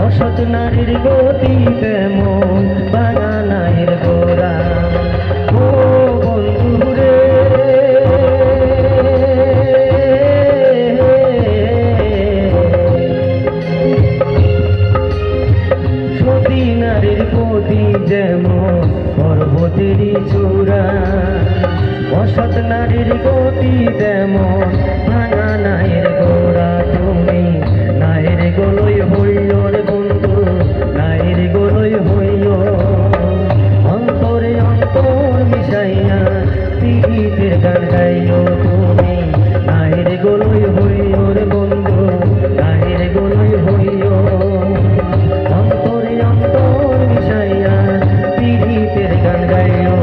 অসৎ নারীর গতি তেমন ভাঙা নায়ের গোড়া। ও বন্ধুরে সতী নারীর গতি যেমন পর্বতেরই চূড়া, অসৎ নারীর গতি তেমন ভাঙা নায়ের গোড়া। তুমি নায়ের গোলই হইও রে বন্ধু, নায়ের গোলই হইও, অন্তরে অন্তর মিশাইয়া পীড়িতের গান গাইও। তুমি নায়ের গোলই হইও রে বন্ধু, নায়ের গোলই হইও, অন্তরে অন্তর মিশাইয়া পীড়িতের গান গাইও।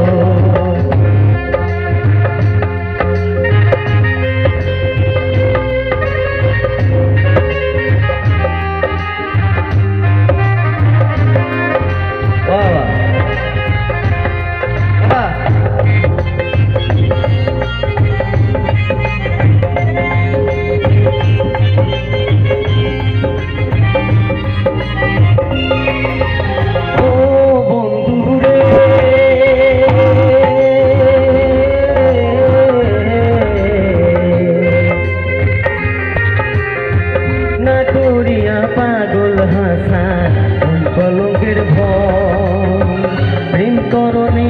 পাগল হাসা কলঙ্কের ভয় প্রেম করণী।